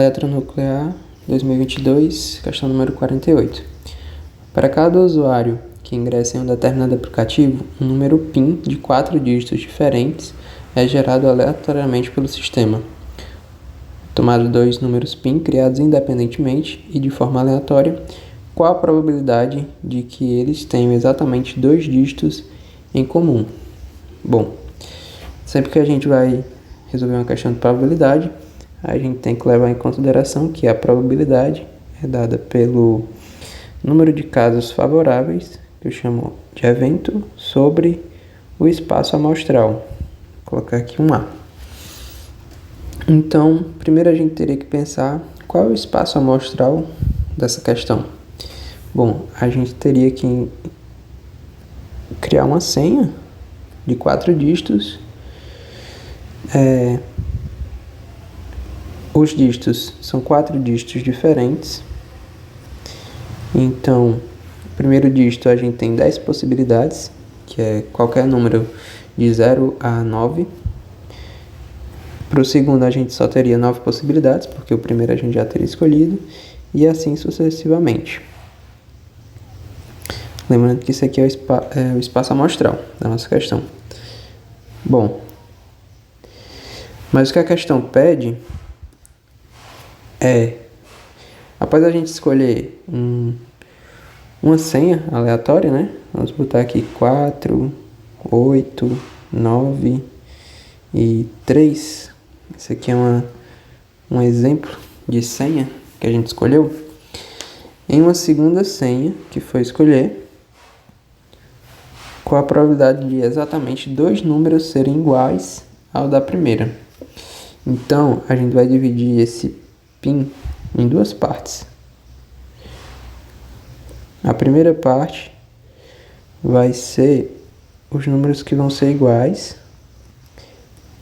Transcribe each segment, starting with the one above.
Eletronuclear 2022, questão número 48. Para cada usuário que ingressa em um determinado aplicativo, um número PIN de 4 dígitos diferentes é gerado aleatoriamente pelo sistema. Tomados 2 números PIN criados independentemente e de forma aleatória, qual a probabilidade de que eles tenham exatamente 2 dígitos em comum? Bom, sempre que a gente vai resolver uma questão de probabilidade, a gente tem que levar em consideração que a probabilidade é dada pelo número de casos favoráveis, que eu chamo de evento, sobre o espaço amostral. Vou colocar aqui um A. Então, primeiro a gente teria que pensar qual é o espaço amostral dessa questão. Bom, a gente teria que criar uma senha de 4 dígitos. Os dígitos são 4 dígitos diferentes. Então, o primeiro dígito a gente tem 10 possibilidades, que é qualquer número de 0 a 9. Para o segundo a gente só teria 9 possibilidades, porque o primeiro a gente já teria escolhido, e assim sucessivamente. Lembrando que isso aqui é o espaço amostral da nossa questão. Bom, mas o que a questão pede é, após a gente escolher uma senha aleatória, né? Vamos botar aqui 4, 8, 9 e 3. Esse aqui é um exemplo de senha que a gente escolheu. Em uma segunda senha que foi escolher, qual a probabilidade de exatamente 2 números serem iguais ao da primeira? Então, a gente vai dividir esse PIN em 2 partes. A primeira parte vai ser os números que vão ser iguais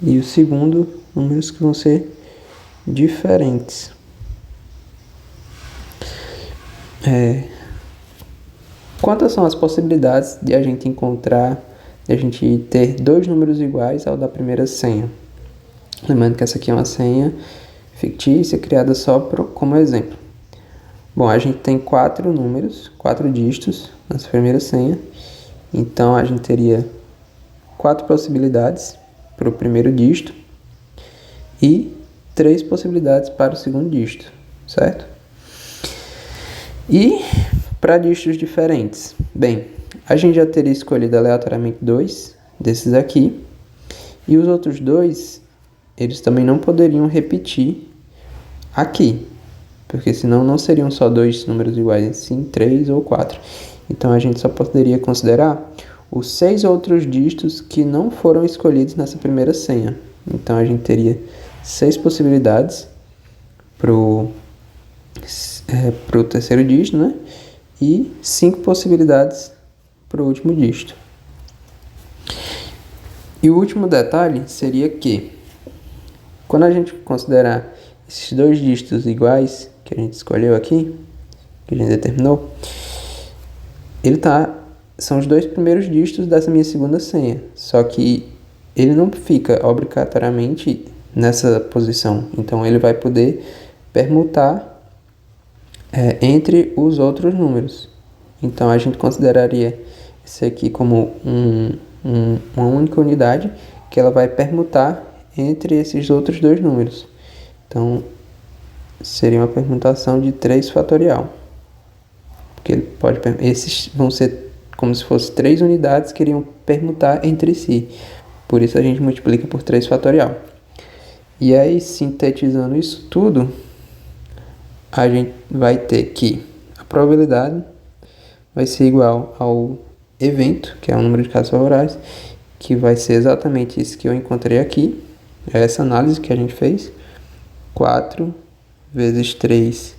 e o segundo, números que vão ser diferentes. Quantas são as possibilidades de a gente ter 2 números iguais ao da primeira senha? Lembrando que essa aqui é uma senha fictícia, criada só como exemplo. Bom, a gente tem 4 números, 4 dígitos nessa primeira senha. Então, a gente teria 4 possibilidades para o primeiro dígito e 3 possibilidades para o segundo dígito, certo? E para dígitos diferentes, bem, a gente já teria escolhido aleatoriamente 2 desses aqui, e os outros 2, eles também não poderiam repetir aqui, porque senão não seriam só 2 números iguais, sim 3 ou 4. Então a gente só poderia considerar os 6 outros dígitos que não foram escolhidos nessa primeira senha. Então a gente teria 6 possibilidades pro terceiro dígito, né? E 5 possibilidades para o último dígito. E o último detalhe seria que, quando a gente considerar esses 2 dígitos iguais que a gente escolheu aqui, que a gente determinou, são os 2 primeiros dígitos dessa minha segunda senha. Só que ele não fica obrigatoriamente nessa posição. Então ele vai poder permutar entre os outros números. Então a gente consideraria isso aqui como uma única unidade que ela vai permutar entre esses outros 2 números. Então seria uma permutação de 3 fatorial. Porque esses vão ser como se fossem 3 unidades que iriam permutar entre si. Por isso a gente multiplica por 3 fatorial. E aí, sintetizando isso tudo, a gente vai ter que a probabilidade vai ser igual ao evento, que é o número de casos favoráveis, que vai ser exatamente isso que eu encontrei aqui. É essa análise que a gente fez. 4 vezes 3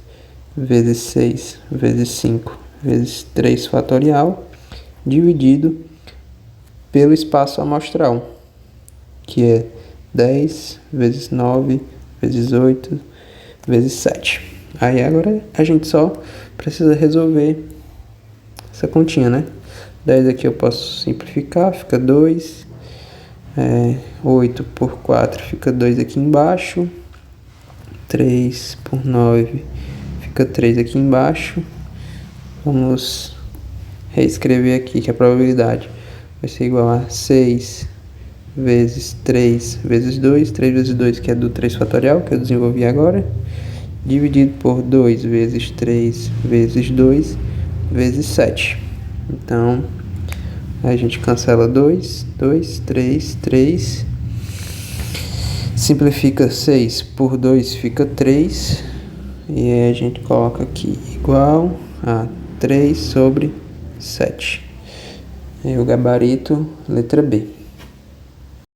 vezes 6 vezes 5 vezes 3 fatorial dividido pelo espaço amostral, que é 10 vezes 9 vezes 8 vezes 7. Aí agora a gente só precisa resolver essa continha, né? 10 aqui eu posso simplificar, fica 2. 8 por 4 fica 2 aqui embaixo. 3 por 9 fica 3 aqui embaixo. Vamos reescrever aqui que a probabilidade vai ser igual a 6 vezes 3 vezes 2, 3 vezes 2 que é do 3 fatorial, que eu desenvolvi agora, dividido por 2 vezes 3 vezes 2 vezes 7. Então, a gente cancela 2, 2, 3, 3. Simplifica 6 por 2 fica 3. E aí a gente coloca aqui igual a 3 sobre 7. E o gabarito, letra B.